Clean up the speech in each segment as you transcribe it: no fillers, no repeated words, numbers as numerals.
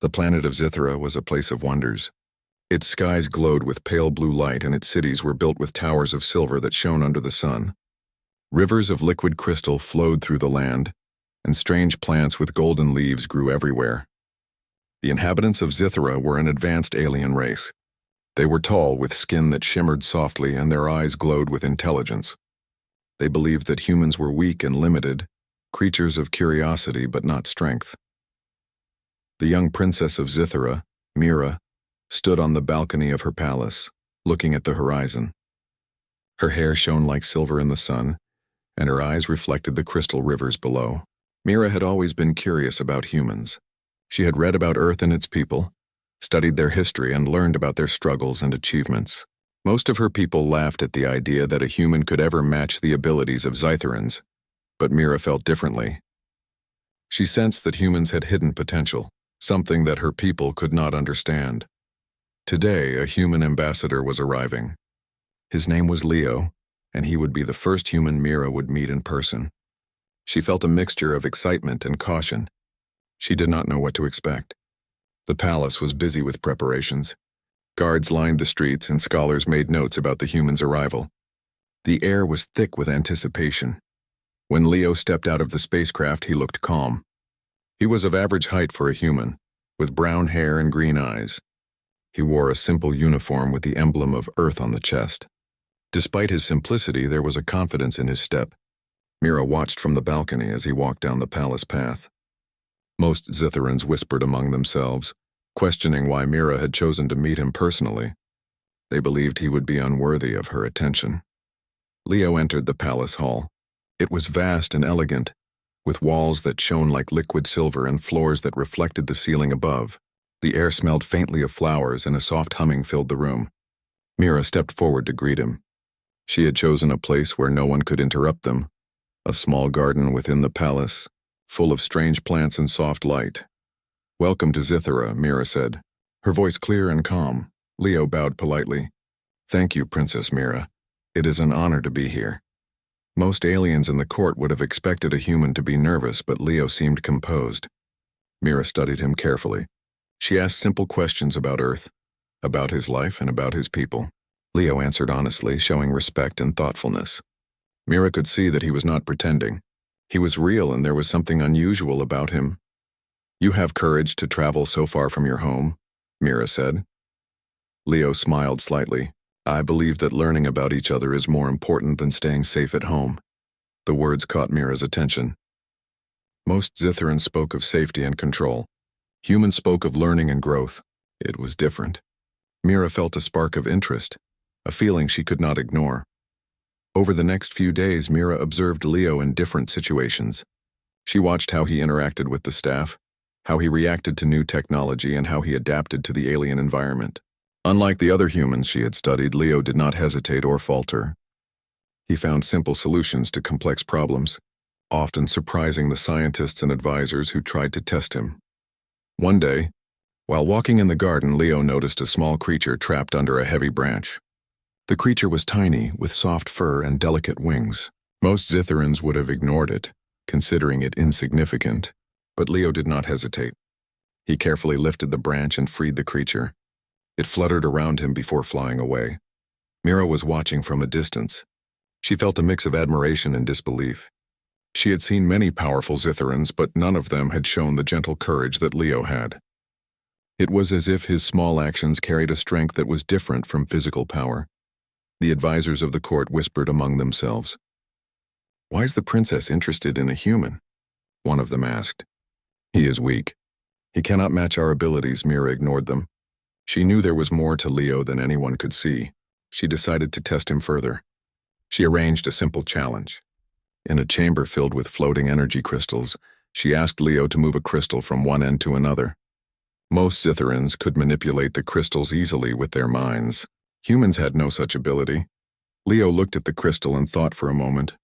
The planet of Zithera was a place of wonders. Its skies glowed with pale blue light, and its cities were built with towers of silver that shone under the sun. Rivers of liquid crystal flowed through the land, and strange plants with golden leaves grew everywhere. The inhabitants of Zithera were an advanced alien race. They were tall, with skin that shimmered softly, and their eyes glowed with intelligence. They believed that humans were weak and limited, creatures of curiosity but not strength. The young princess of Zithera, Mira, stood on the balcony of her palace, looking at the horizon. Her hair shone like silver in the sun, and her eyes reflected the crystal rivers below. Mira had always been curious about humans. She had read about Earth and its people, studied their history, and learned about their struggles and achievements. Most of her people laughed at the idea that a human could ever match the abilities of Zitherans, but Mira felt differently. She sensed that humans had hidden potential, something that her people could not understand. Today, a human ambassador was arriving. His name was Leo, and he would be the first human Mira would meet in person. She felt a mixture of excitement and caution. She did not know what to expect. The palace was busy with preparations. Guards lined the streets, and scholars made notes about the human's arrival. The air was thick with anticipation. When Leo stepped out of the spacecraft, he looked calm. He was of average height for a human, with brown hair and green eyes. He wore a simple uniform with the emblem of Earth on the chest. Despite his simplicity, there was a confidence in his step. Mira watched from the balcony as he walked down the palace path. Most Zitherans whispered among themselves, questioning why Mira had chosen to meet him personally. They believed he would be unworthy of her attention. Leo entered the palace hall. It was vast and elegant, with walls that shone like liquid silver and floors that reflected the ceiling above. The air smelled faintly of flowers, and a soft humming filled the room. Mira stepped forward to greet him. She had chosen a place where no one could interrupt them, a small garden within the palace, full of strange plants and soft light. "Welcome to Zithera," Mira said, her voice clear and calm. Leo bowed politely. "Thank you, Princess Mira. It is an honor to be here." Most aliens in the court would have expected a human to be nervous, but Leo seemed composed. Mira studied him carefully. She asked simple questions about Earth, about his life, and about his people. Leo answered honestly, showing respect and thoughtfulness. Mira could see that he was not pretending. He was real, and there was something unusual about him. "You have courage to travel so far from your home," Mira said. Leo smiled slightly. "I believe that learning about each other is more important than staying safe at home." The words caught Mira's attention. Most Zitherans spoke of safety and control. Humans spoke of learning and growth. It was different. Mira felt a spark of interest, a feeling she could not ignore. Over the next few days, Mira observed Leo in different situations. She watched how he interacted with the staff, how he reacted to new technology, and how he adapted to the alien environment. Unlike the other humans she had studied, Leo did not hesitate or falter. He found simple solutions to complex problems, often surprising the scientists and advisors who tried to test him. One day, while walking in the garden, Leo noticed a small creature trapped under a heavy branch. The creature was tiny, with soft fur and delicate wings. Most Zitherans would have ignored it, considering it insignificant, but Leo did not hesitate. He carefully lifted the branch and freed the creature. It fluttered around him before flying away. Mira was watching from a distance. She felt a mix of admiration and disbelief. She had seen many powerful Zitherans, but none of them had shown the gentle courage that Leo had. It was as if his small actions carried a strength that was different from physical power. The advisors of the court whispered among themselves. "Why is the princess interested in a human?" one of them asked. "He is weak. He cannot match our abilities," Mira ignored them. She knew there was more to Leo than anyone could see. She decided to test him further. She arranged a simple challenge. In a chamber filled with floating energy crystals, she asked Leo to move a crystal from one end to another. Most Zitherans could manipulate the crystals easily with their minds. Humans had no such ability. Leo looked at the crystal and thought for a moment.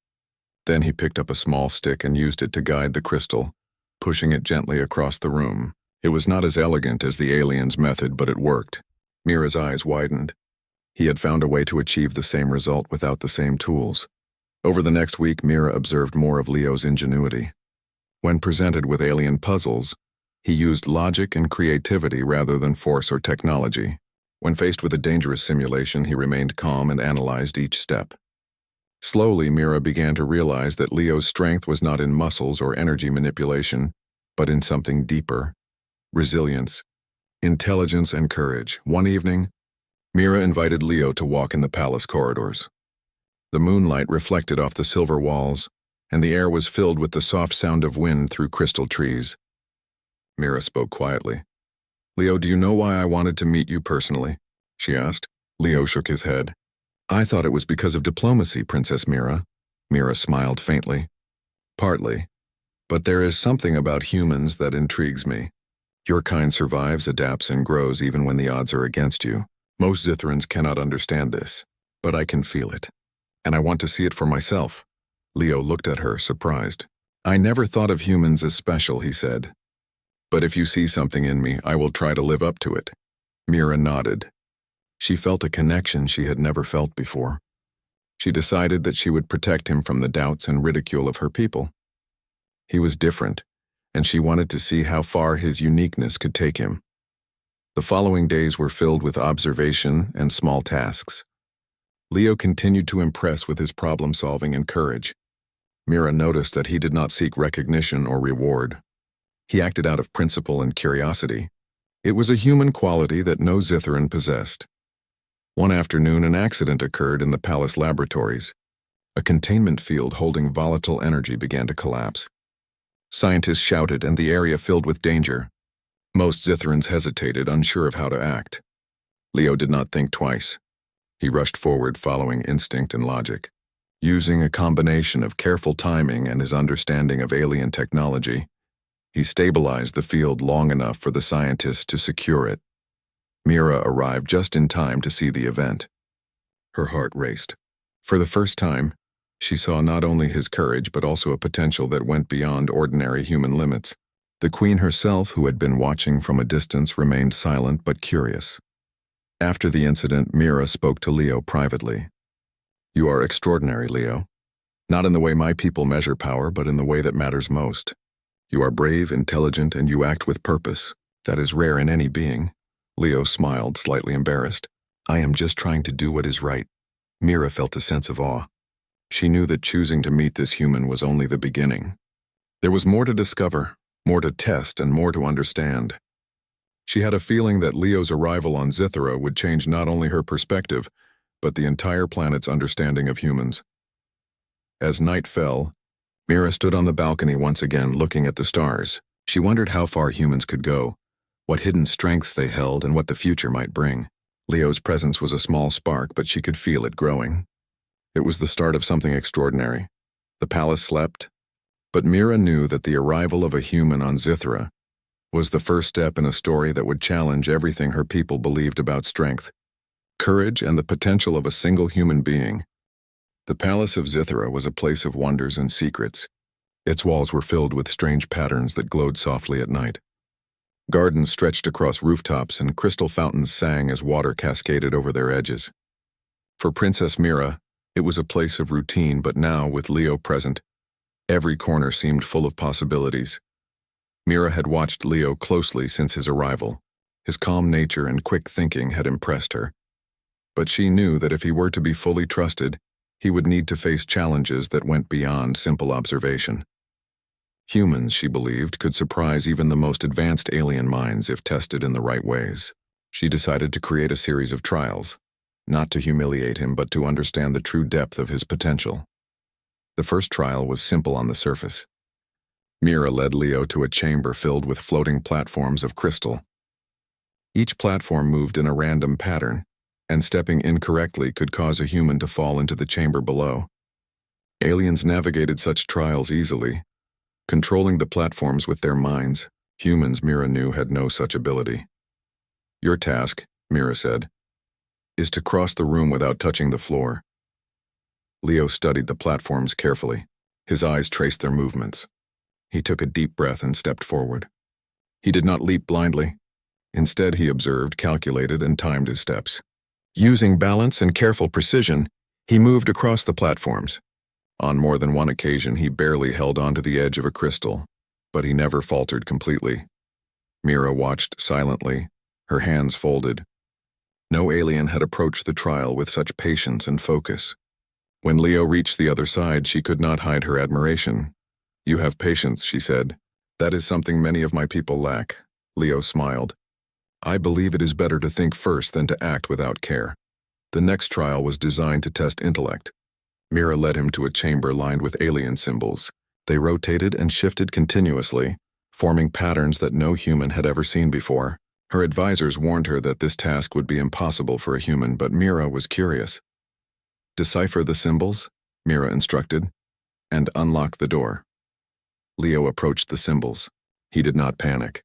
Then he picked up a small stick and used it to guide the crystal, pushing it gently across the room. It was not as elegant as the alien's method, but it worked. Mira's eyes widened. He had found a way to achieve the same result without the same tools. Over the next week, Mira observed more of Leo's ingenuity. When presented with alien puzzles, He used logic and creativity rather than force or technology. When faced with a dangerous simulation, he remained calm and analyzed each step. Slowly, Mira began to realize that Leo's strength was not in muscles or energy manipulation, but in something deeper: resilience, intelligence, and courage. One evening, Mira invited Leo to walk in the palace corridors. The moonlight reflected off the silver walls, and the air was filled with the soft sound of wind through crystal trees. Mira spoke quietly. "Leo, do you know why I wanted to meet you personally?" she asked. Leo shook his head. "I thought it was because of diplomacy, Princess Mira." Mira smiled faintly. "Partly. But there is something about humans that intrigues me. Your kind survives, adapts, and grows even when the odds are against you. Most Zithrans cannot understand this, but I can feel it. And I want to see it for myself." Leo looked at her, surprised. "I never thought of humans as special," he said. "But if you see something in me, I will try to live up to it." Mira nodded. She felt a connection she had never felt before. She decided that she would protect him from the doubts and ridicule of her people. He was different, and she wanted to see how far his uniqueness could take him. The following days were filled with observation and small tasks. Leo continued to impress with his problem-solving and courage. Mira noticed that he did not seek recognition or reward. He acted out of principle and curiosity. It was a human quality that no Zithran possessed. One afternoon, an accident occurred in the palace laboratories. A containment field holding volatile energy began to collapse. Scientists shouted, and the area filled with danger. Most Zithrans hesitated, unsure of how to act. Leo did not think twice. He rushed forward, following instinct and logic. Using a combination of careful timing and his understanding of alien technology, he stabilized the field long enough for the scientists to secure it. Mira arrived just in time to see the event. Her heart raced. For the first time, she saw not only his courage but also a potential that went beyond ordinary human limits. The queen herself, who had been watching from a distance, remained silent but curious. After the incident, Mira spoke to Leo privately. "You are extraordinary, Leo. Not in the way my people measure power, but in the way that matters most. You are brave, intelligent, and you act with purpose. That is rare in any being." Leo smiled, slightly embarrassed. "I am just trying to do what is right." Mira felt a sense of awe. She knew that choosing to meet this human was only the beginning. There was more to discover, more to test, and more to understand. She had a feeling that Leo's arrival on Zithra would change not only her perspective, but the entire planet's understanding of humans. As night fell, Mira stood on the balcony once again, looking at the stars. She wondered how far humans could go, what hidden strengths they held, and what the future might bring. Leo's presence was a small spark, but she could feel it growing. It was the start of something extraordinary. The palace slept, but Mira knew that the arrival of a human on Zithra was the first step in a story that would challenge everything her people believed about strength, courage, and the potential of a single human being. The palace of Zithra was a place of wonders and secrets. Its walls were filled with strange patterns that glowed softly at night. Gardens stretched across rooftops, and crystal fountains sang as water cascaded over their edges. For Princess Mira, it was a place of routine, but now, with Leo present, every corner seemed full of possibilities. Mira had watched Leo closely since his arrival. His calm nature and quick thinking had impressed her. But she knew that if he were to be fully trusted, he would need to face challenges that went beyond simple observation. Humans, she believed, could surprise even the most advanced alien minds if tested in the right ways. She decided to create a series of trials, not to humiliate him, but to understand the true depth of his potential. The first trial was simple on the surface. Mira led Leo to a chamber filled with floating platforms of crystal. Each platform moved in a random pattern, and stepping incorrectly could cause a human to fall into the chamber below. Aliens navigated such trials easily, controlling the platforms with their minds. Humans, Mira knew, had no such ability. "Your task," Mira said, "is to cross the room without touching the floor." Leo studied the platforms carefully. His eyes traced their movements. He took a deep breath and stepped forward. He did not leap blindly. Instead, he observed, calculated, and timed his steps. Using balance and careful precision, he moved across the platforms. On more than one occasion, he barely held onto the edge of a crystal, but he never faltered completely. Mira watched silently, her hands folded. No alien had approached the trial with such patience and focus. When Leo reached the other side, she could not hide her admiration. "You have patience," she said. "That is something many of my people lack." Leo smiled. "I believe it is better to think first than to act without care." The next trial was designed to test intellect. Mira led him to a chamber lined with alien symbols. They rotated and shifted continuously, forming patterns that no human had ever seen before. Her advisors warned her that this task would be impossible for a human, but Mira was curious. "Decipher the symbols," Mira instructed, "and unlock the door." Leo approached the symbols. He did not panic.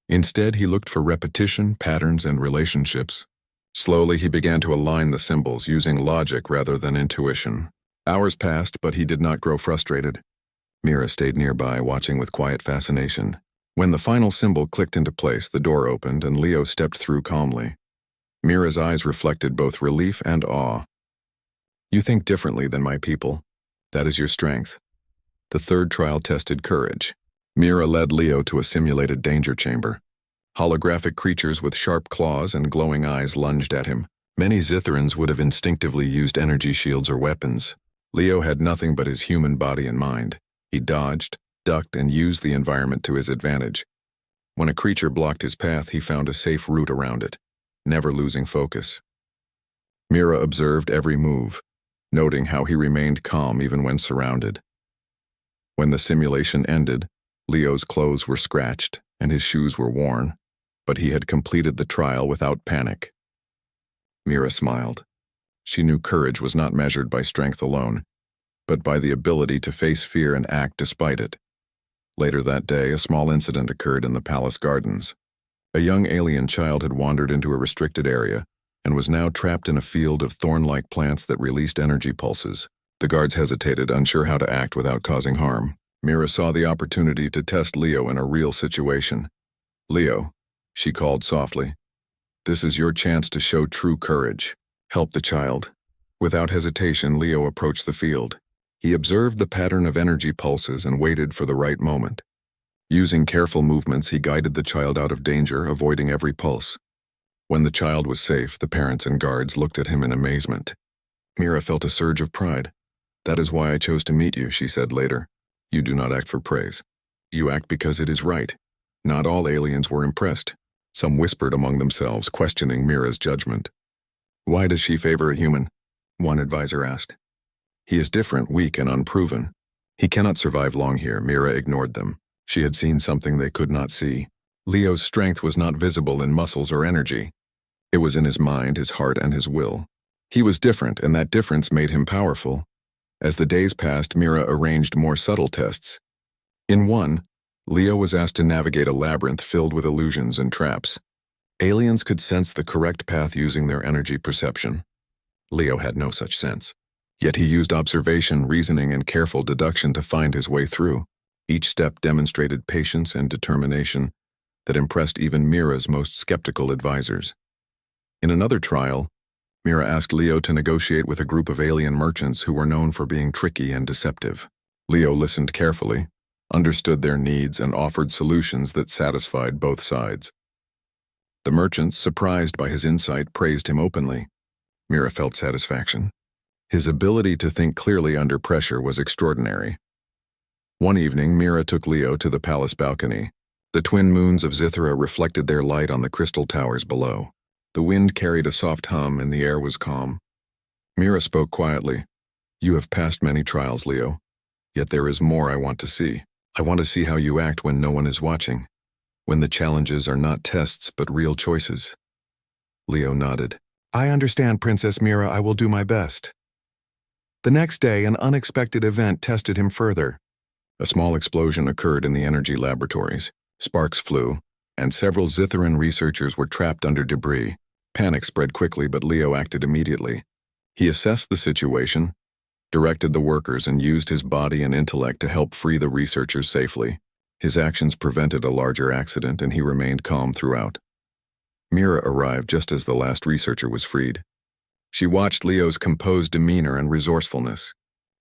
Instead, he looked for repetition, patterns, and relationships. Slowly, he began to align the symbols using logic rather than intuition. Hours passed, but he did not grow frustrated. Mira stayed nearby, watching with quiet fascination. When the final symbol clicked into place, the door opened and Leo stepped through calmly. Mira's eyes reflected both relief and awe. "You think differently than my people. That is your strength." The third trial tested courage. Mira led Leo to a simulated danger chamber. Holographic creatures with sharp claws and glowing eyes lunged at him. Many Zitherans would have instinctively used energy shields or weapons. Leo had nothing but his human body and mind. He dodged, ducked, and used the environment to his advantage. When a creature blocked his path, he found a safe route around it, never losing focus. Mira observed every move, noting how he remained calm even when surrounded. When the simulation ended, Leo's clothes were scratched and his shoes were worn, but he had completed the trial without panic. Mira smiled. She knew courage was not measured by strength alone, but by the ability to face fear and act despite it. Later that day, a small incident occurred in the palace gardens. A young alien child had wandered into a restricted area and was now trapped in a field of thorn-like plants that released energy pulses. The guards hesitated, unsure how to act without causing harm. Mira saw the opportunity to test Leo in a real situation. "Leo," she called softly, "this is your chance to show true courage. Help the child." Without hesitation, Leo approached the field. He observed the pattern of energy pulses and waited for the right moment. Using careful movements, he guided the child out of danger, avoiding every pulse. When the child was safe, the parents and guards looked at him in amazement. Mira felt a surge of pride. "That is why I chose to meet you," she said later. "You do not act for praise. You act because it is right." Not all aliens were impressed. Some whispered among themselves, questioning Mira's judgment. "Why does she favor a human?" one advisor asked. "He is different, weak, and unproven. He cannot survive long here." Mira ignored them. She had seen something they could not see. Leo's strength was not visible in muscles or energy. It was in his mind, his heart, and his will. He was different, and that difference made him powerful. As the days passed, Mira arranged more subtle tests. In one, Leo was asked to navigate a labyrinth filled with illusions and traps. Aliens could sense the correct path using their energy perception. Leo had no such sense. Yet he used observation, reasoning, and careful deduction to find his way through. Each step demonstrated patience and determination that impressed even Mira's most skeptical advisors. In another trial, Mira asked Leo to negotiate with a group of alien merchants who were known for being tricky and deceptive. Leo listened carefully, understood their needs, and offered solutions that satisfied both sides. The merchants, surprised by his insight, praised him openly. Mira felt satisfaction. His ability to think clearly under pressure was extraordinary. One evening, Mira took Leo to the palace balcony. The twin moons of Zithera reflected their light on the crystal towers below. The wind carried a soft hum and the air was calm. Mira spoke quietly. "You have passed many trials, Leo. Yet there is more I want to see. I want to see how you act when no one is watching, when the challenges are not tests but real choices." Leo nodded. "I understand, Princess Mira. I will do my best." The next day, an unexpected event tested him further. A small explosion occurred in the energy laboratories. Sparks flew, and several Zithran researchers were trapped under debris. Panic spread quickly, but Leo acted immediately. He assessed the situation, directed the workers, and used his body and intellect to help free the researchers safely. His actions prevented a larger accident, and he remained calm throughout. Mira arrived just as the last researcher was freed. She watched Leo's composed demeanor and resourcefulness.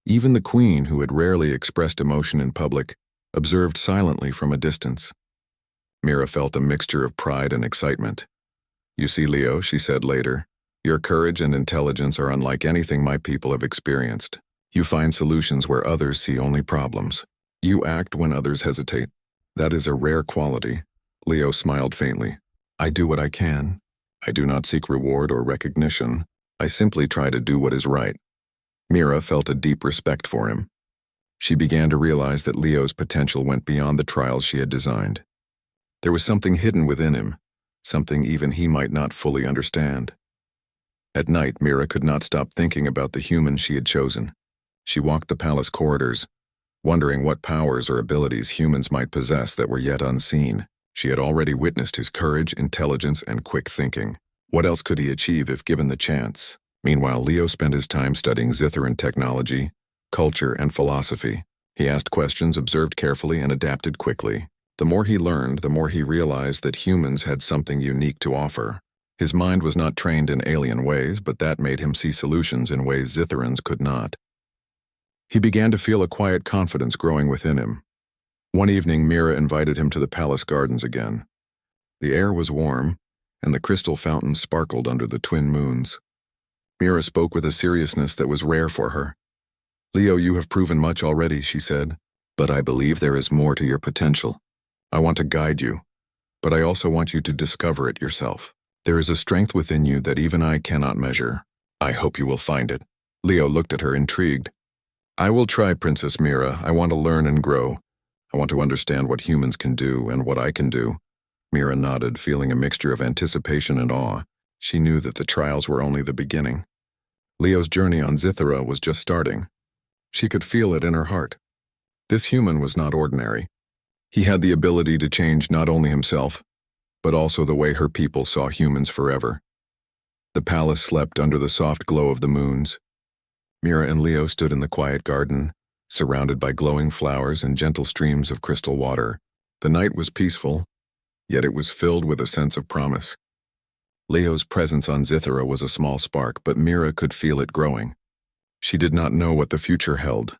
Even the queen, who had rarely expressed emotion in public, observed silently from a distance. Mira felt a mixture of pride and excitement. "You see, Leo," she said later, "your courage and intelligence are unlike anything my people have experienced. You find solutions where others see only problems. You act when others hesitate. That is a rare quality." Leo smiled faintly. "I do what I can. I do not seek reward or recognition. I simply try to do what is right." Mira felt a deep respect for him. She began to realize that Leo's potential went beyond the trials she had designed. There was something hidden within him, something even he might not fully understand. At night, Mira could not stop thinking about the human she had chosen. She walked the palace corridors, wondering what powers or abilities humans might possess that were yet unseen. She had already witnessed his courage, intelligence, and quick thinking. What else could he achieve if given the chance? Meanwhile, Leo spent his time studying Zitharan technology, culture, and philosophy. He asked questions, observed carefully, and adapted quickly. The more he learned, the more he realized that humans had something unique to offer. His mind was not trained in alien ways, but that made him see solutions in ways Zitharans could not. He began to feel a quiet confidence growing within him. One evening, Mira invited him to the palace gardens again. The air was warm, and the crystal fountains sparkled under the twin moons. Mira spoke with a seriousness that was rare for her. "Leo, you have proven much already," she said, "but I believe there is more to your potential. I want to guide you, but I also want you to discover it yourself. There is a strength within you that even I cannot measure. I hope you will find it." Leo looked at her, intrigued. "I will try, Princess Mira. I want to learn and grow. I want to understand what humans can do and what I can do." Mira nodded, feeling a mixture of anticipation and awe. She knew that the trials were only the beginning. Leo's journey on Zithara was just starting. She could feel it in her heart. This human was not ordinary. He had the ability to change not only himself, but also the way her people saw humans forever. The palace slept under the soft glow of the moons. Mira and Leo stood in the quiet garden, surrounded by glowing flowers and gentle streams of crystal water. The night was peaceful, yet it was filled with a sense of promise. Leo's presence on Zithara was a small spark, but Mira could feel it growing. She did not know what the future held,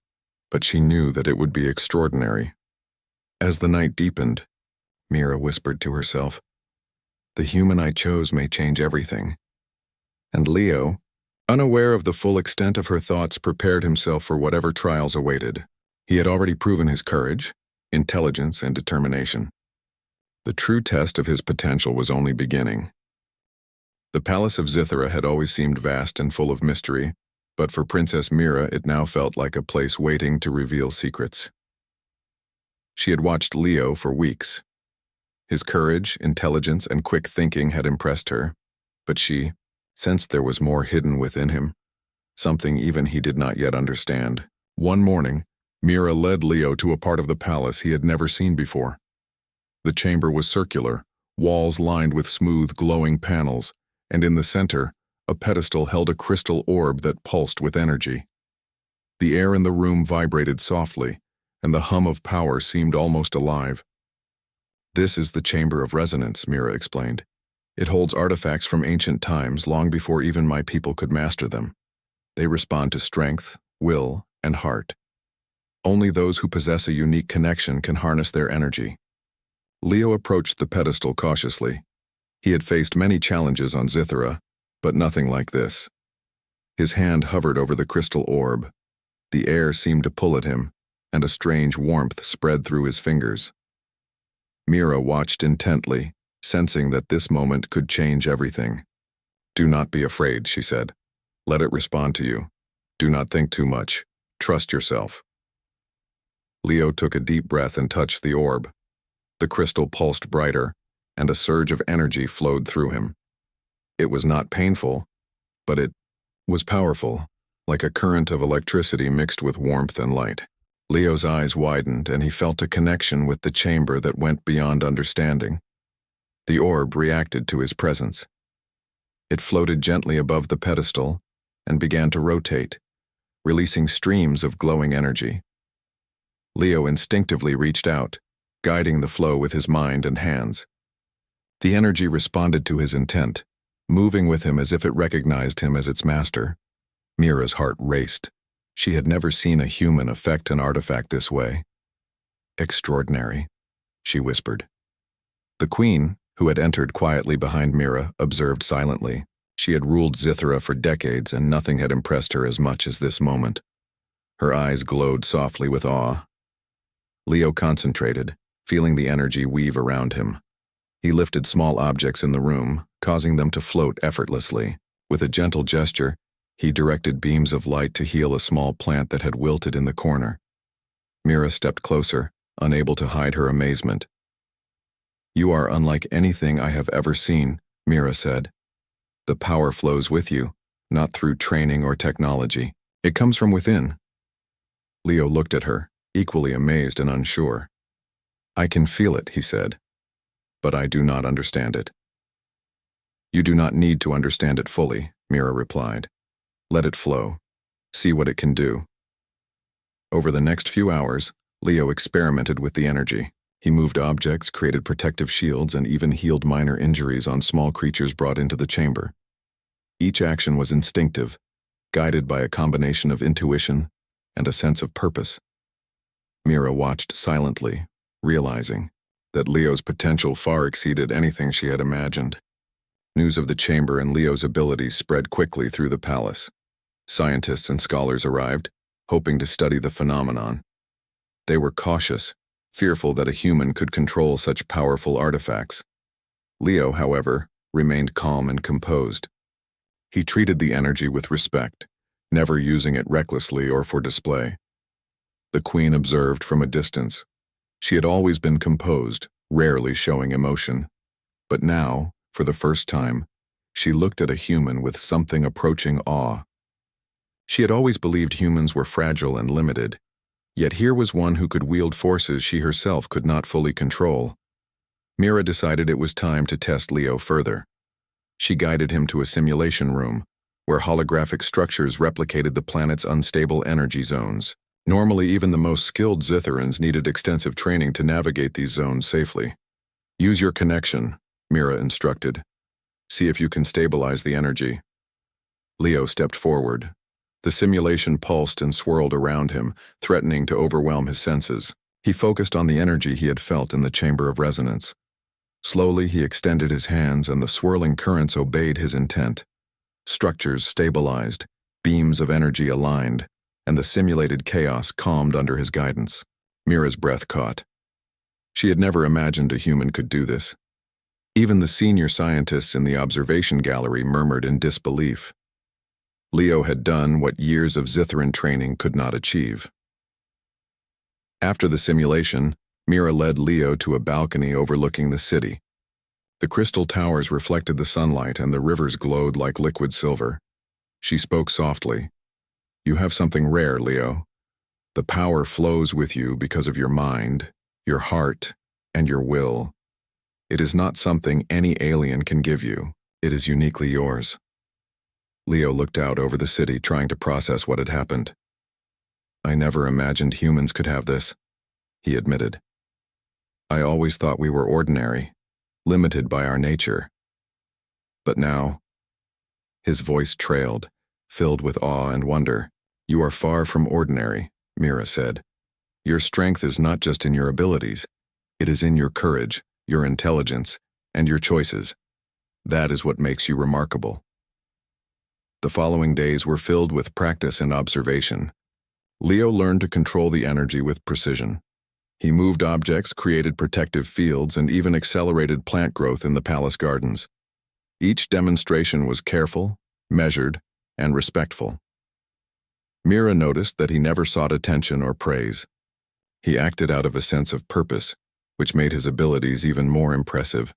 but she knew that it would be extraordinary. As the night deepened, Mira whispered to herself, "The human I chose may change everything." And Leo, unaware of the full extent of her thoughts, prepared himself for whatever trials awaited. He had already proven his courage, intelligence, and determination. The true test of his potential was only beginning. The palace of Zithara had always seemed vast and full of mystery, but for Princess Mira it now felt like a place waiting to reveal secrets. She had watched Leo for weeks. His courage, intelligence, and quick thinking had impressed her, but she sensed there was more hidden within him, something even he did not yet understand. One morning, Mira led Leo to a part of the palace he had never seen before. The chamber was circular, walls lined with smooth, glowing panels, and in the center, a pedestal held a crystal orb that pulsed with energy. The air in the room vibrated softly, and the hum of power seemed almost alive. "This is the Chamber of Resonance," Mira explained. "It holds artifacts from ancient times, long before even my people could master them. They respond to strength, will, and heart. Only those who possess a unique connection can harness their energy." Leo approached the pedestal cautiously. He had faced many challenges on Zithara, but nothing like this. His hand hovered over the crystal orb. The air seemed to pull at him, and a strange warmth spread through his fingers. Mira watched intently, sensing that this moment could change everything. "Do not be afraid," she said. "Let it respond to you. Do not think too much. Trust yourself." Leo took a deep breath and touched the orb. The crystal pulsed brighter, and a surge of energy flowed through him. It was not painful, but it was powerful, like a current of electricity mixed with warmth and light. Leo's eyes widened, and he felt a connection with the chamber that went beyond understanding. The orb reacted to his presence. It floated gently above the pedestal and began to rotate, releasing streams of glowing energy. Leo instinctively reached out, guiding the flow with his mind and hands. The energy responded to his intent, moving with him as if it recognized him as its master. Mira's heart raced. She had never seen a human affect an artifact this way. "Extraordinary," she whispered. The queen, who had entered quietly behind Mira, observed silently. She had ruled Zithra for decades, and nothing had impressed her as much as this moment. Her eyes glowed softly with awe. Leo concentrated, feeling the energy weave around him. He lifted small objects in the room, causing them to float effortlessly. With a gentle gesture, he directed beams of light to heal a small plant that had wilted in the corner. Mira stepped closer, unable to hide her amazement. "You are unlike anything I have ever seen," Mira said. "The power flows with you, not through training or technology. It comes from within." Leo looked at her, equally amazed and unsure. "I can feel it," he said, "but I do not understand it." "You do not need to understand it fully," Mira replied. "Let it flow. See what it can do." Over the next few hours, Leo experimented with the energy. He moved objects, created protective shields, and even healed minor injuries on small creatures brought into the chamber. Each action was instinctive, guided by a combination of intuition and a sense of purpose. Mira watched silently, realizing that Leo's potential far exceeded anything she had imagined. News of the chamber and Leo's abilities spread quickly through the palace. Scientists and scholars arrived, hoping to study the phenomenon. They were cautious, fearful that a human could control such powerful artifacts. Leo, however, remained calm and composed. He treated the energy with respect, never using it recklessly or for display. The queen observed from a distance. She had always been composed, rarely showing emotion. But now, for the first time, she looked at a human with something approaching awe. She had always believed humans were fragile and limited, yet here was one who could wield forces she herself could not fully control. Mira decided it was time to test Leo further. She guided him to a simulation room, where holographic structures replicated the planet's unstable energy zones. Normally, even the most skilled Zitherans needed extensive training to navigate these zones safely. "Use your connection," Mira instructed. "See if you can stabilize the energy." Leo stepped forward. The simulation pulsed and swirled around him, threatening to overwhelm his senses. He focused on the energy he had felt in the chamber of resonance. Slowly, he extended his hands, and the swirling currents obeyed his intent. Structures stabilized, beams of energy aligned, and the simulated chaos calmed under his guidance. Mira's breath caught. She had never imagined a human could do this. Even the senior scientists in the observation gallery murmured in disbelief. Leo had done what years of Zithran training could not achieve. After the simulation, Mira led Leo to a balcony overlooking the city. The crystal towers reflected the sunlight, and the rivers glowed like liquid silver. She spoke softly. "You have something rare, Leo. The power flows with you because of your mind, your heart, and your will. It is not something any alien can give you. It is uniquely yours." Leo looked out over the city, trying to process what had happened. "I never imagined humans could have this," he admitted. "I always thought we were ordinary, limited by our nature. But now..." His voice trailed, filled with awe and wonder. "You are far from ordinary," Mira said. "Your strength is not just in your abilities. It is in your courage, your intelligence, and your choices. That is what makes you remarkable." The following days were filled with practice and observation. Leo learned to control the energy with precision. He moved objects, created protective fields, and even accelerated plant growth in the palace gardens. Each demonstration was careful, measured, and respectful. Mira noticed that he never sought attention or praise. He acted out of a sense of purpose, which made his abilities even more impressive.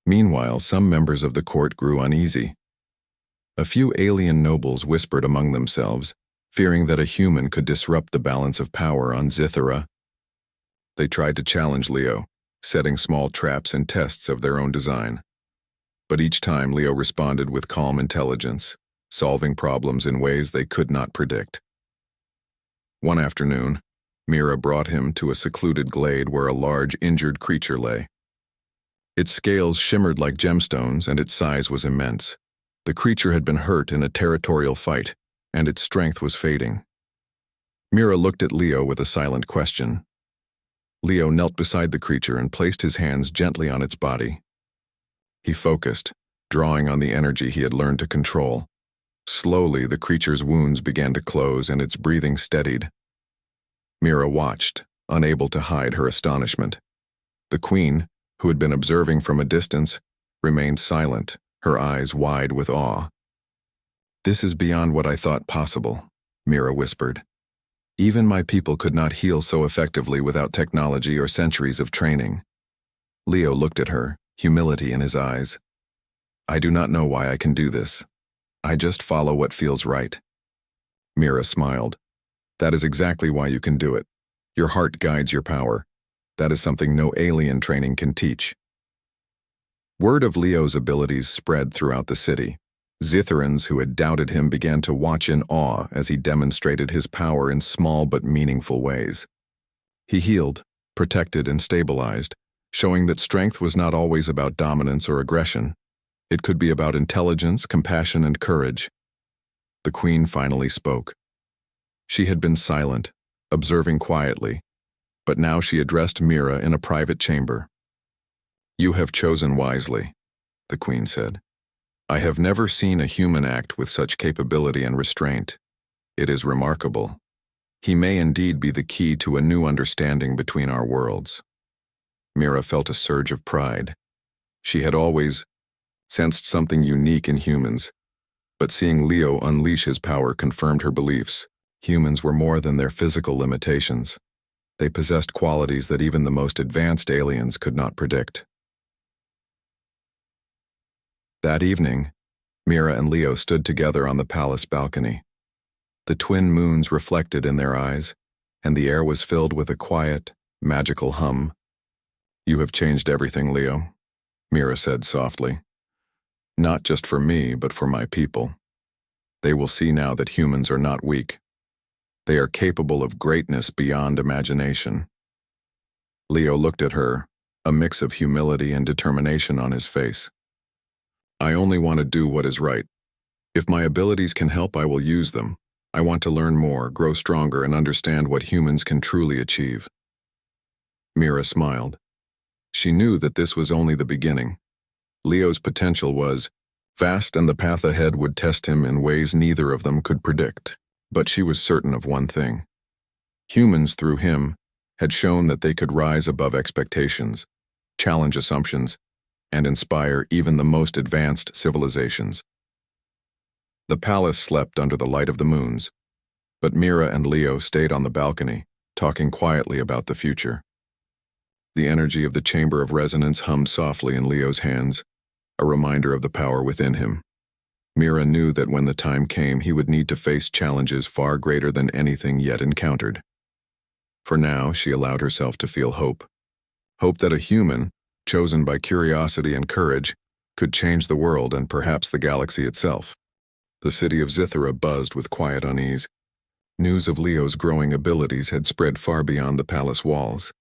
Meanwhile, some members of the court grew uneasy. A few alien nobles whispered among themselves, fearing that a human could disrupt the balance of power on Zithera. They tried to challenge Leo, setting small traps and tests of their own design. But each time Leo responded with calm intelligence, solving problems in ways they could not predict. One afternoon, Mira brought him to a secluded glade where a large, injured creature lay. Its scales shimmered like gemstones, and its size was immense. The creature had been hurt in a territorial fight, and its strength was fading. Mira looked at Leo with a silent question. Leo knelt beside the creature and placed his hands gently on its body. He focused, drawing on the energy he had learned to control. Slowly, the creature's wounds began to close and its breathing steadied. Mira watched, unable to hide her astonishment. The queen, who had been observing from a distance, remained silent, her eyes wide with awe. "This is beyond what I thought possible," Mira whispered. "Even my people could not heal so effectively without technology or centuries of training." Leo looked at her, humility in his eyes. "I do not know why I can do this. I just follow what feels right." Mira smiled. "That is exactly why you can do it. Your heart guides your power. That is something no alien training can teach." Word of Leo's abilities spread throughout the city. Zitherans who had doubted him began to watch in awe as he demonstrated his power in small but meaningful ways. He healed, protected, and stabilized, showing that strength was not always about dominance or aggression. It could be about intelligence, compassion, and courage. The queen finally spoke. She had been silent, observing quietly, but now she addressed Mira in a private chamber. "You have chosen wisely," the queen said. "I have never seen a human act with such capability and restraint. It is remarkable. He may indeed be the key to a new understanding between our worlds." Mira felt a surge of pride. She had always sensed something unique in humans, but seeing Leo unleash his power confirmed her beliefs. Humans were more than their physical limitations. They possessed qualities that even the most advanced aliens could not predict. That evening, Mira and Leo stood together on the palace balcony. The twin moons reflected in their eyes, and the air was filled with a quiet, magical hum. "You have changed everything, Leo," Mira said softly. "Not just for me, but for my people. They will see now that humans are not weak. They are capable of greatness beyond imagination." Leo looked at her, a mix of humility and determination on his face. "I only want to do what is right. If my abilities can help, I will use them. I want to learn more, grow stronger, and understand what humans can truly achieve." Mira smiled. She knew that this was only the beginning. Leo's potential was vast, and the path ahead would test him in ways neither of them could predict. But she was certain of one thing. Humans, through him, had shown that they could rise above expectations, challenge assumptions, and inspire even the most advanced civilizations. The palace slept under the light of the moons, but Mira and Leo stayed on the balcony, talking quietly about the future. The energy of the chamber of resonance hummed softly in Leo's hands, a reminder of the power within him. Mira knew that when the time came, he would need to face challenges far greater than anything yet encountered. For now, she allowed herself to feel hope. Hope that a human, chosen by curiosity and courage, could change the world and perhaps the galaxy itself. The city of Zithera buzzed with quiet unease. News of Leo's growing abilities had spread far beyond the palace walls.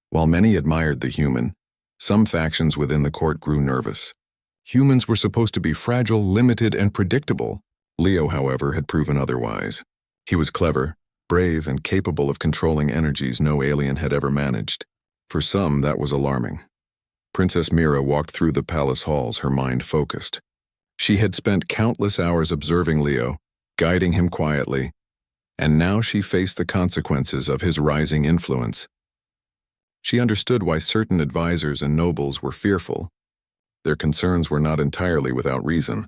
While many admired the human, some factions within the court grew nervous. Humans were supposed to be fragile, limited, and predictable. Leo, however, had proven otherwise. He was clever, brave, and capable of controlling energies no alien had ever managed. For some, that was alarming. Princess Mira walked through the palace halls, her mind focused. She had spent countless hours observing Leo, guiding him quietly, and now she faced the consequences of his rising influence. She understood why certain advisors and nobles were fearful. Their concerns were not entirely without reason.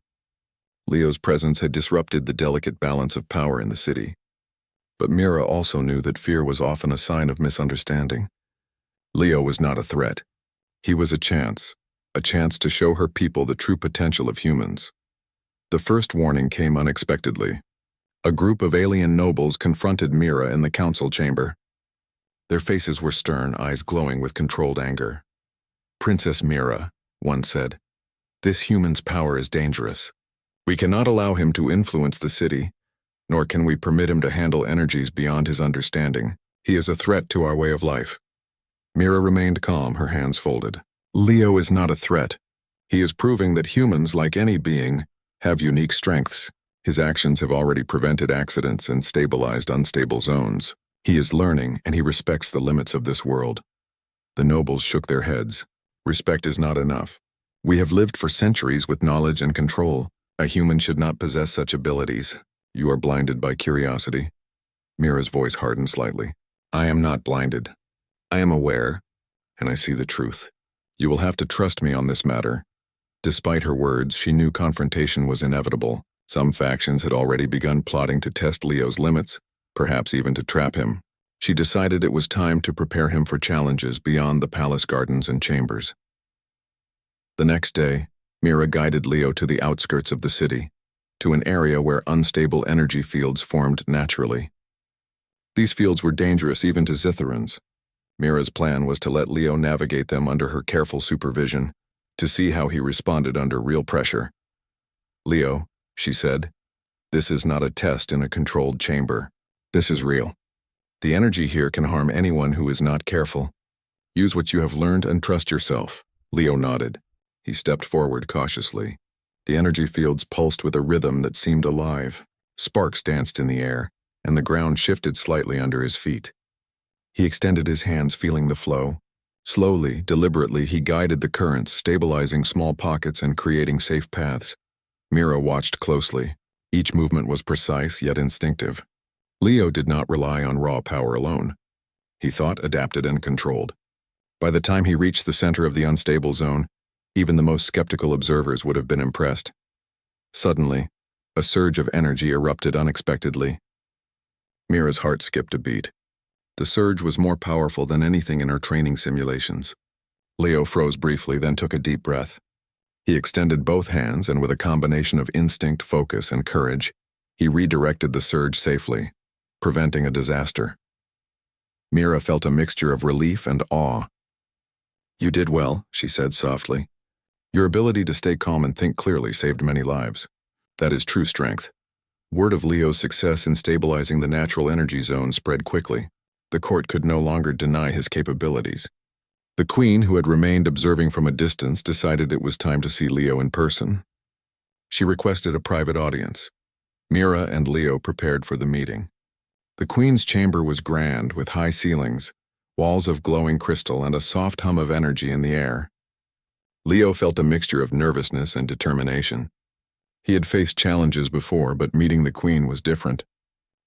Leo's presence had disrupted the delicate balance of power in the city. But Mira also knew that fear was often a sign of misunderstanding. Leo was not a threat. He was a chance to show her people the true potential of humans. The first warning came unexpectedly. A group of alien nobles confronted Mira in the council chamber. Their faces were stern, eyes glowing with controlled anger. "Princess Mira," one said, "this human's power is dangerous. We cannot allow him to influence the city, nor can we permit him to handle energies beyond his understanding. He is a threat to our way of life." Mira remained calm, her hands folded. "Leo is not a threat. He is proving that humans, like any being, have unique strengths. His actions have already prevented accidents and stabilized unstable zones. He is learning, and he respects the limits of this world. The nobles shook their heads. Respect is not enough. We have lived for centuries with knowledge and control. A human should not possess such abilities. You are blinded by curiosity. Mira's voice hardened slightly. I am not blinded. I am aware, and I see the truth. You will have to trust me on this matter. Despite her words, she knew confrontation was inevitable. Some factions had already begun plotting to test Leo's limits, perhaps even to trap him. She decided it was time to prepare him for challenges beyond the palace gardens and chambers. The next day, Mira guided Leo to the outskirts of the city, to an area where unstable energy fields formed naturally. These fields were dangerous even to Zitherans. Mira's plan was to let Leo navigate them under her careful supervision, to see how he responded under real pressure. Leo, she said, this is not a test in a controlled chamber. This is real. The energy here can harm anyone who is not careful. Use what you have learned and trust yourself. Leo nodded. He stepped forward cautiously. The energy fields pulsed with a rhythm that seemed alive. Sparks danced in the air, and the ground shifted slightly under his feet. He extended his hands, feeling the flow. Slowly, deliberately, he guided the currents, stabilizing small pockets and creating safe paths. Mira watched closely. Each movement was precise yet instinctive. Leo did not rely on raw power alone. He thought, adapted, and controlled. By the time he reached the center of the unstable zone, even the most skeptical observers would have been impressed. Suddenly, a surge of energy erupted unexpectedly. Mira's heart skipped a beat. The surge was more powerful than anything in her training simulations. Leo froze briefly, then took a deep breath. He extended both hands, and with a combination of instinct, focus, and courage, he redirected the surge safely, preventing a disaster. Mira felt a mixture of relief and awe. You did well, she said softly. Your ability to stay calm and think clearly saved many lives. That is true strength. Word of Leo's success in stabilizing the natural energy zone spread quickly. The court could no longer deny his capabilities. The queen, who had remained observing from a distance, decided it was time to see Leo in person. She requested a private audience. Mira and Leo prepared for the meeting. The queen's chamber was grand, with high ceilings, walls of glowing crystal, and a soft hum of energy in the air. Leo felt a mixture of nervousness and determination. He had faced challenges before, but meeting the queen was different.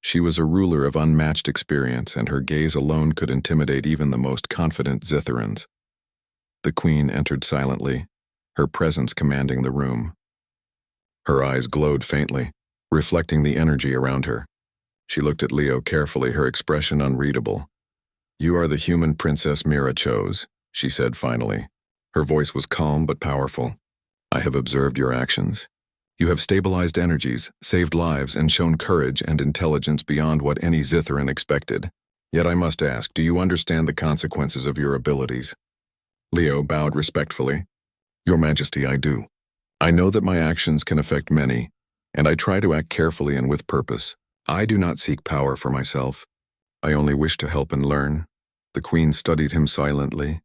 She was a ruler of unmatched experience, and her gaze alone could intimidate even the most confident Zitherans. The queen entered silently, her presence commanding the room. Her eyes glowed faintly, reflecting the energy around her. She looked at Leo carefully, her expression unreadable. You are the human princess Mira chose, she said finally. Her voice was calm but powerful. I have observed your actions. You have stabilized energies, saved lives, and shown courage and intelligence beyond what any Zitheran expected. Yet I must ask, do you understand the consequences of your abilities? Leo bowed respectfully. Your Majesty, I do. I know that my actions can affect many, and I try to act carefully and with purpose. I do not seek power for myself. I only wish to help and learn. The queen studied him silently.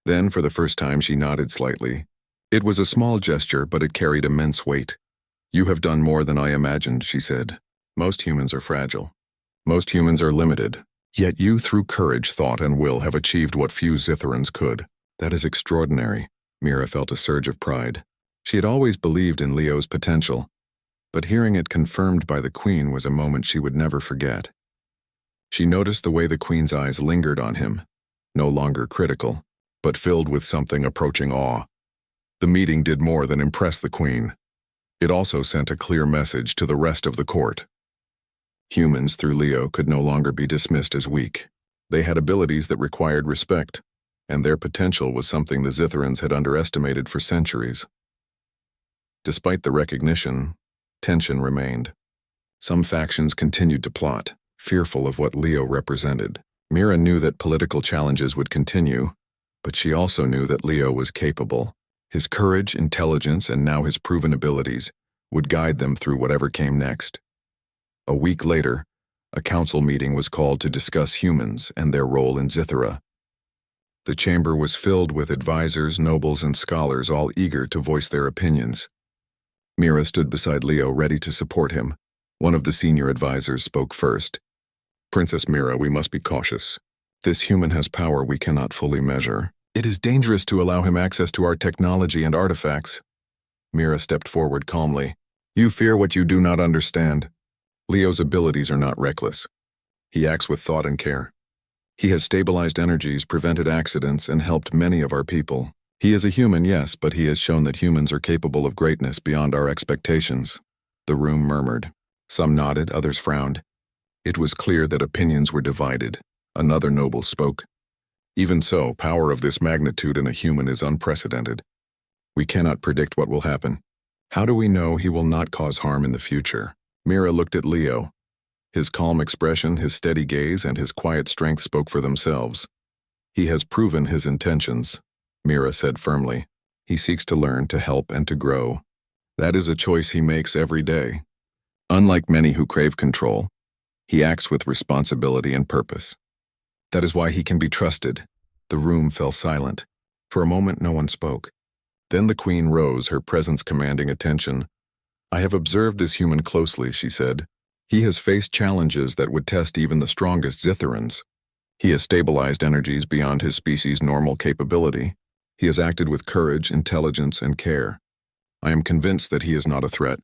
Then, for the first time, she nodded slightly. It was a small gesture, but it carried immense weight. You have done more than I imagined, she said. Most humans are fragile. Most humans are limited. Yet you, through courage, thought, and will, have achieved what few Zitherans could. That is extraordinary. Mira felt a surge of pride. She had always believed in Leo's potential, but hearing it confirmed by the queen was a moment she would never forget. She noticed the way the queen's eyes lingered on him, no longer critical, but filled with something approaching awe. The meeting did more than impress the queen. It also sent a clear message to the rest of the court. Humans, through Leo, could no longer be dismissed as weak. They had abilities that required respect, and their potential was something the Zitherans had underestimated for centuries. Despite the recognition, tension remained. Some factions continued to plot, fearful of what Leo represented. Mira knew that political challenges would continue, but she also knew that Leo was capable. His courage, intelligence, and now his proven abilities would guide them through whatever came next. A week later, a council meeting was called to discuss humans and their role in Zithera. The chamber was filled with advisors, nobles, and scholars, all eager to voice their opinions. Mira stood beside Leo, ready to support him. One of the senior advisors spoke first. Princess Mira, we must be cautious. This human has power we cannot fully measure. It is dangerous to allow him access to our technology and artifacts. Mira stepped forward calmly. You fear what you do not understand. Leo's abilities are not reckless. He acts with thought and care. He has stabilized energies, prevented accidents, and helped many of our people. He is a human, yes, but he has shown that humans are capable of greatness beyond our expectations. The room murmured. Some nodded, others frowned. It was clear that opinions were divided. Another noble spoke. Even so, power of this magnitude in a human is unprecedented. We cannot predict what will happen. How do we know he will not cause harm in the future? Mira looked at Leo. His calm expression, his steady gaze, and his quiet strength spoke for themselves. He has proven his intentions, Mira said firmly. He seeks to learn, to help, and to grow. That is a choice he makes every day. Unlike many who crave control, he acts with responsibility and purpose. That is why he can be trusted. The room fell silent. For a moment no one spoke. Then the queen rose, her presence commanding attention. I have observed this human closely, she said. He has faced challenges that would test even the strongest Zitherans. He has stabilized energies beyond his species' normal capability. He has acted with courage, intelligence, and care. I am convinced that he is not a threat.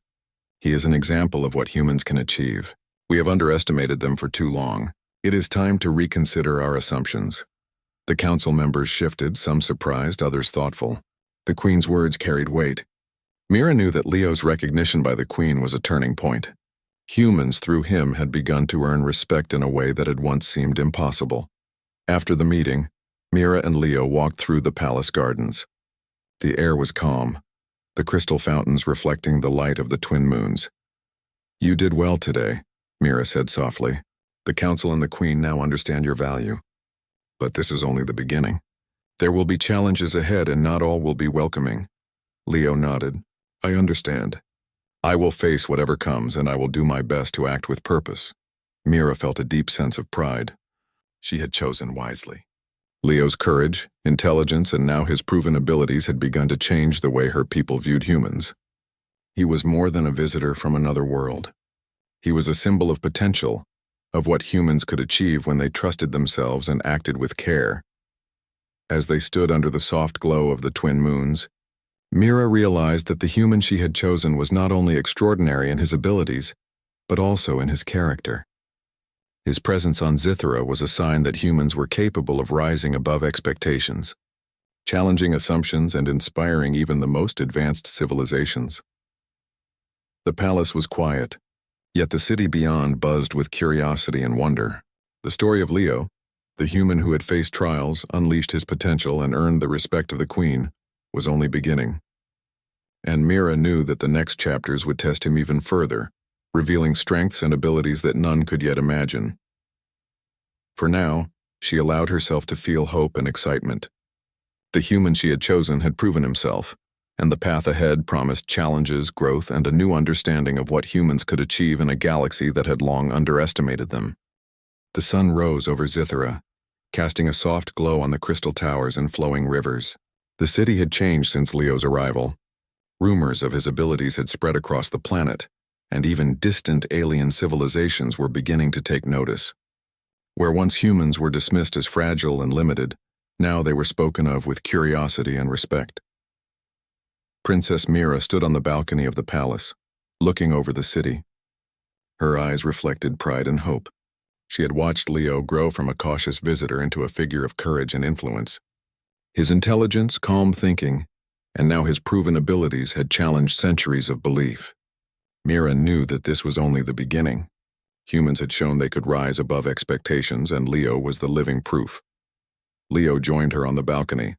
He is an example of what humans can achieve. We have underestimated them for too long. It is time to reconsider our assumptions. The council members shifted, some surprised, others thoughtful. The queen's words carried weight. Mira knew that Leo's recognition by the queen was a turning point. Humans, through him, had begun to earn respect in a way that had once seemed impossible. After the meeting, Mira and Leo walked through the palace gardens. The air was calm, the crystal fountains reflecting the light of the twin moons. You did well today, Mira said softly. The council and the queen now understand your value. But this is only the beginning. There will be challenges ahead and not all will be welcoming. Leo nodded. I understand. I will face whatever comes and I will do my best to act with purpose. Mira felt a deep sense of pride. She had chosen wisely. Leo's courage, intelligence, and now his proven abilities had begun to change the way her people viewed humans. He was more than a visitor from another world. He was a symbol of potential, of what humans could achieve when they trusted themselves and acted with care. As they stood under the soft glow of the twin moons, Mira realized that the human she had chosen was not only extraordinary in his abilities, but also in his character. His presence on Zithera was a sign that humans were capable of rising above expectations, challenging assumptions and inspiring even the most advanced civilizations. The palace was quiet, yet the city beyond buzzed with curiosity and wonder. The story of Leo, the human who had faced trials, unleashed his potential, and earned the respect of the queen, was only beginning. And Mira knew that the next chapters would test him even further, revealing strengths and abilities that none could yet imagine. For now, she allowed herself to feel hope and excitement. The human she had chosen had proven himself, and the path ahead promised challenges, growth, and a new understanding of what humans could achieve in a galaxy that had long underestimated them. The sun rose over Zithera, casting a soft glow on the crystal towers and flowing rivers. The city had changed since Leo's arrival. Rumors of his abilities had spread across the planet, and even distant alien civilizations were beginning to take notice. Where once humans were dismissed as fragile and limited, now they were spoken of with curiosity and respect. Princess Mira stood on the balcony of the palace, looking over the city. Her eyes reflected pride and hope. She had watched Leo grow from a cautious visitor into a figure of courage and influence. His intelligence, calm thinking, and now his proven abilities had challenged centuries of belief. Mira knew that this was only the beginning. Humans had shown they could rise above expectations, and Leo was the living proof. Leo joined her on the balcony.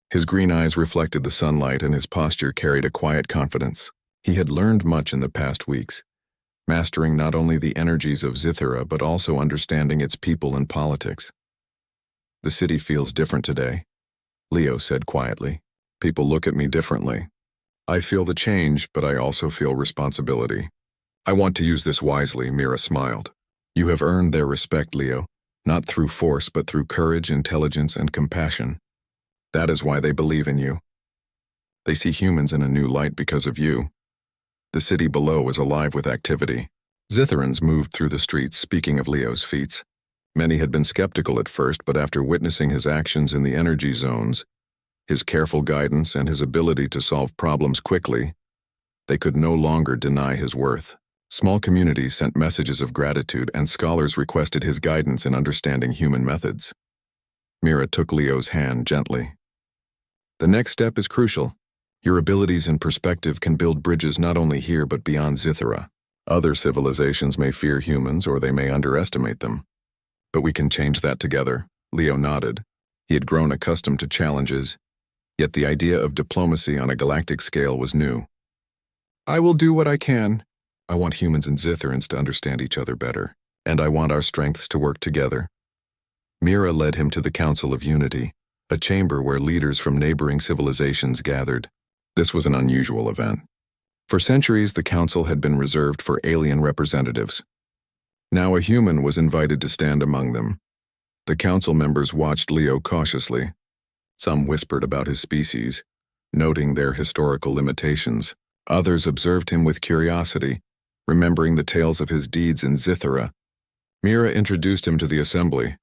His green eyes reflected the sunlight, and his posture carried a quiet confidence. He had learned much in the past weeks, mastering not only the energies of Zithera but also understanding its people and politics. The city feels different today, Leo said quietly. People look at me differently. I feel the change, but I also feel responsibility. I want to use this wisely, Mira smiled. You have earned their respect, Leo, not through force but through courage, intelligence, and compassion. That is why they believe in you. They see humans in a new light because of you. The city below was alive with activity. Zitherans moved through the streets, speaking of Leo's feats. Many had been skeptical at first, but after witnessing his actions in the energy zones, his careful guidance, and his ability to solve problems quickly, they could no longer deny his worth. Small communities sent messages of gratitude, and scholars requested his guidance in understanding human methods. Mira took Leo's hand gently. The next step is crucial. Your abilities and perspective can build bridges not only here but beyond Zythera. Other civilizations may fear humans or they may underestimate them. But we can change that together. Leo nodded. He had grown accustomed to challenges, yet the idea of diplomacy on a galactic scale was new. I will do what I can. I want humans and Zytherans to understand each other better, and I want our strengths to work together. Mira led him to the Council of Unity, a chamber where leaders from neighboring civilizations gathered. This was an unusual event. For centuries, the council had been reserved for alien representatives. Now a human was invited to stand among them. The council members watched Leo cautiously. Some whispered about his species, noting their historical limitations. Others observed him with curiosity, remembering the tales of his deeds in Zythera. Mira introduced him to the assembly.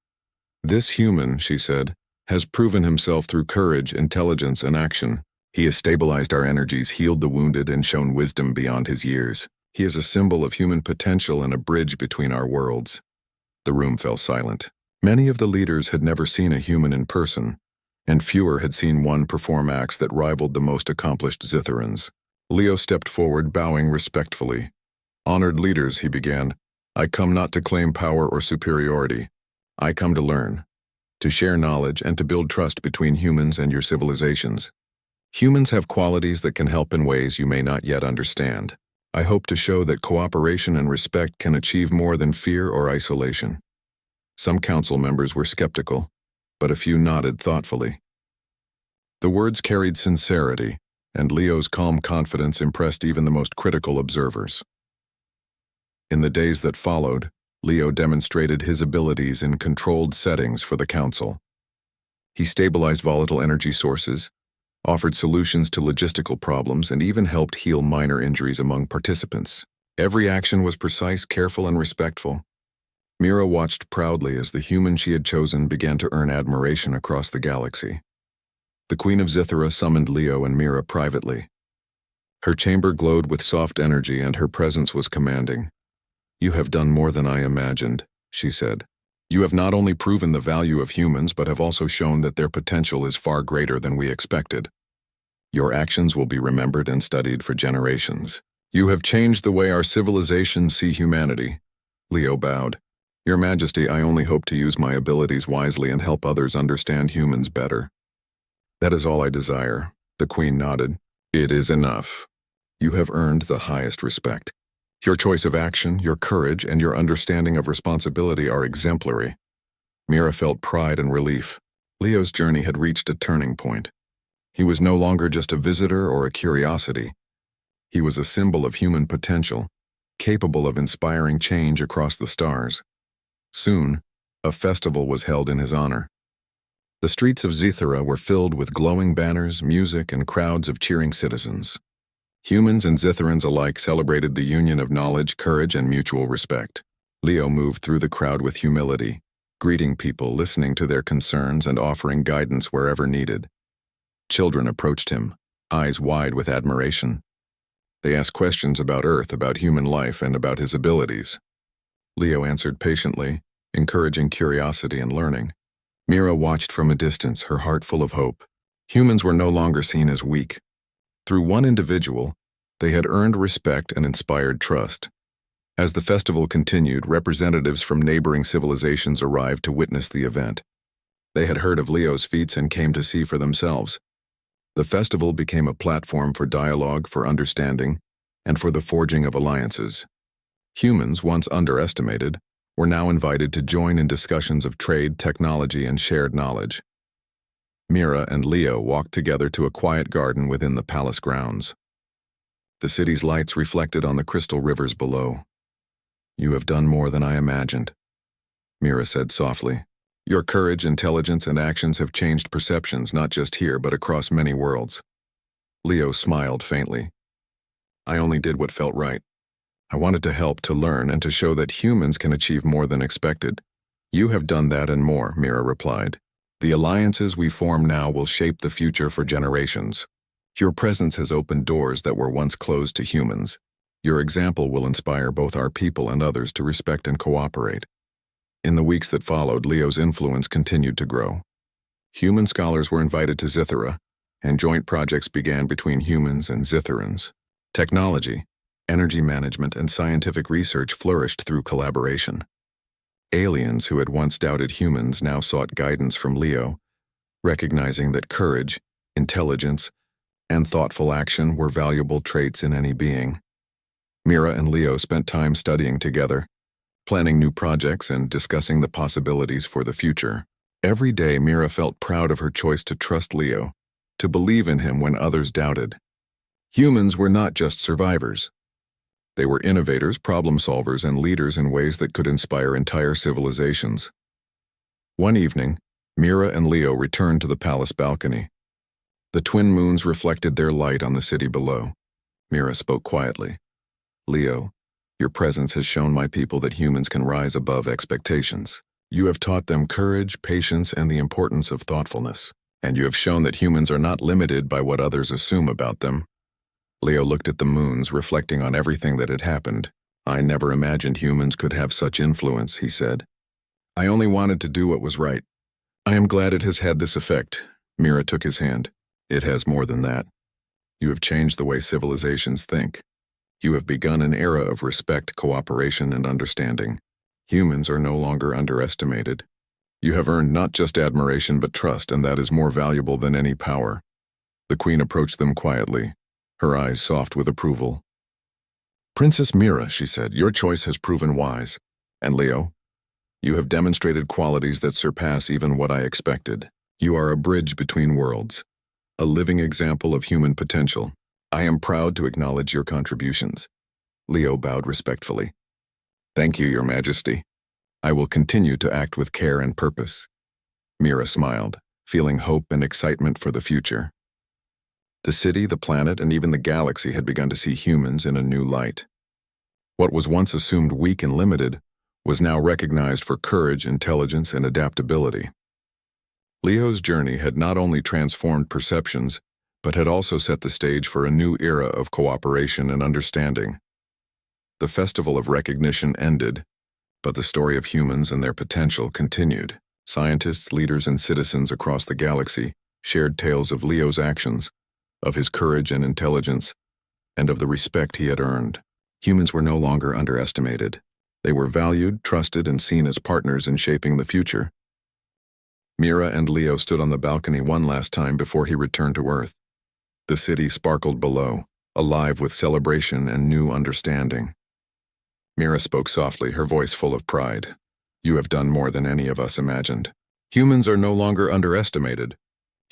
This human, she said, has proven himself through courage, intelligence, and action. He has stabilized our energies, healed the wounded, and shown wisdom beyond his years. He is a symbol of human potential and a bridge between our worlds. The room fell silent. Many of the leaders had never seen a human in person, and fewer had seen one perform acts that rivaled the most accomplished Zytherans. Leo stepped forward, bowing respectfully. Honored leaders, he began, I come not to claim power or superiority. I come to learn, to share knowledge, and to build trust between humans and your civilizations. Humans have qualities that can help in ways you may not yet understand. I hope to show that cooperation and respect can achieve more than fear or isolation. Some council members were skeptical, but a few nodded thoughtfully. The words carried sincerity, and Leo's calm confidence impressed even the most critical observers. In the days that followed, Leo demonstrated his abilities in controlled settings for the council. He stabilized volatile energy sources, offered solutions to logistical problems, and even helped heal minor injuries among participants. Every action was precise, careful, and respectful. Mira watched proudly as the human she had chosen began to earn admiration across the galaxy. The Queen of Zythera summoned Leo and Mira privately. Her chamber glowed with soft energy, and her presence was commanding. You have done more than I imagined, she said. You have not only proven the value of humans, but have also shown that their potential is far greater than we expected. Your actions will be remembered and studied for generations. You have changed the way our civilizations see humanity. Leo bowed. Your Majesty, I only hope to use my abilities wisely and help others understand humans better. That is all I desire, the Queen nodded. It is enough. You have earned the highest respect. Your choice of action, your courage, and your understanding of responsibility are exemplary. Mira felt pride and relief. Leo's journey had reached a turning point. He was no longer just a visitor or a curiosity. He was a symbol of human potential, capable of inspiring change across the stars. Soon, a festival was held in his honor. The streets of Zythera were filled with glowing banners, music, and crowds of cheering citizens. Humans and Zytherans alike celebrated the union of knowledge, courage, and mutual respect. Leo moved through the crowd with humility, greeting people, listening to their concerns, and offering guidance wherever needed. Children approached him, eyes wide with admiration. They asked questions about Earth, about human life, and about his abilities. Leo answered patiently, encouraging curiosity and learning. Mira watched from a distance, her heart full of hope. Humans were no longer seen as weak. Through one individual, they had earned respect and inspired trust. As the festival continued, representatives from neighboring civilizations arrived to witness the event. They had heard of Leo's feats and came to see for themselves. The festival became a platform for dialogue, for understanding, and for the forging of alliances. Humans, once underestimated, were now invited to join in discussions of trade, technology, and shared knowledge. Mira and Leo walked together to a quiet garden within the palace grounds. The city's lights reflected on the crystal rivers below. You have done more than I imagined, Mira said softly. Your courage, intelligence, and actions have changed perceptions not just here but across many worlds. Leo smiled faintly. I only did what felt right. I wanted to help, to learn, and to show that humans can achieve more than expected. You have done that and more, Mira replied. The alliances we form now will shape the future for generations. Your presence has opened doors that were once closed to humans. Your example will inspire both our people and others to respect and cooperate. In the weeks that followed, Leo's influence continued to grow. Human scholars were invited to Zithera, and joint projects began between humans and Zitherans. Technology, energy management, and scientific research flourished through collaboration. Aliens who had once doubted humans now sought guidance from Leo, recognizing that courage, intelligence, and thoughtful action were valuable traits in any being. Mira and Leo spent time studying together, planning new projects and discussing the possibilities for the future. Every day, Mira felt proud of her choice to trust Leo, to believe in him when others doubted. Humans were not just survivors. They were innovators, problem solvers, and leaders in ways that could inspire entire civilizations. One evening, Mira and Leo returned to the palace balcony. The twin moons reflected their light on the city below. Mira spoke quietly. Leo, your presence has shown my people that humans can rise above expectations. You have taught them courage, patience, and the importance of thoughtfulness. And you have shown that humans are not limited by what others assume about them. Leo looked at the moons, reflecting on everything that had happened. I never imagined humans could have such influence, he said. I only wanted to do what was right. I am glad it has had this effect. Mira took his hand. It has more than that. You have changed the way civilizations think. You have begun an era of respect, cooperation, and understanding. Humans are no longer underestimated. You have earned not just admiration but trust, and that is more valuable than any power. The queen approached them quietly, her eyes soft with approval. Princess Mira, she said, your choice has proven wise. And Leo, you have demonstrated qualities that surpass even what I expected. You are a bridge between worlds, a living example of human potential. I am proud to acknowledge your contributions. Leo bowed respectfully. Thank you, Your Majesty. I will continue to act with care and purpose. Mira smiled, feeling hope and excitement for the future. The city, the planet, and even the galaxy had begun to see humans in a new light. What was once assumed weak and limited was now recognized for courage, intelligence, and adaptability. Leo's journey had not only transformed perceptions, but had also set the stage for a new era of cooperation and understanding. The festival of recognition ended, but the story of humans and their potential continued. Scientists, leaders, and citizens across the galaxy shared tales of Leo's actions, of his courage and intelligence, and of the respect he had earned. Humans were no longer underestimated. They were valued, trusted, and seen as partners in shaping the future. Mira and Leo stood on the balcony one last time before he returned to Earth. The city sparkled below, alive with celebration and new understanding. Mira spoke softly, her voice full of pride. You have done more than any of us imagined. Humans are no longer underestimated.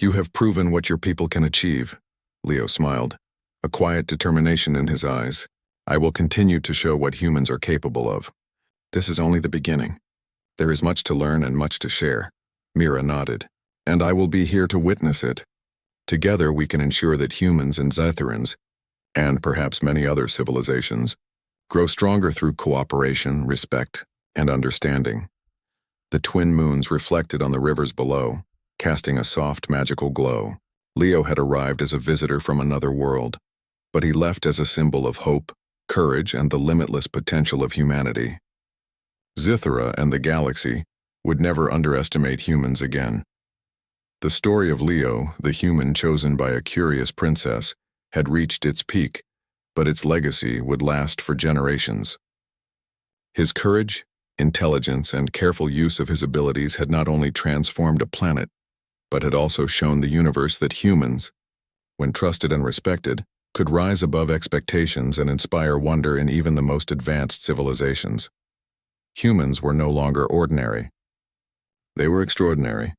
You have proven what your people can achieve. Leo smiled, a quiet determination in his eyes. I will continue to show what humans are capable of. This is only the beginning. There is much to learn and much to share. Mira nodded. And I will be here to witness it. Together we can ensure that humans and Zitherans, and perhaps many other civilizations, grow stronger through cooperation, respect, and understanding. The twin moons reflected on the rivers below, casting a soft, magical glow. Leo had arrived as a visitor from another world, but he left as a symbol of hope, courage, and the limitless potential of humanity. Zithera and the galaxy would never underestimate humans again. The story of Leo, the human chosen by a curious princess, had reached its peak, but its legacy would last for generations. His courage, intelligence, and careful use of his abilities had not only transformed a planet, but had also shown the universe that humans, when trusted and respected, could rise above expectations and inspire wonder in even the most advanced civilizations. Humans were no longer ordinary. They were extraordinary.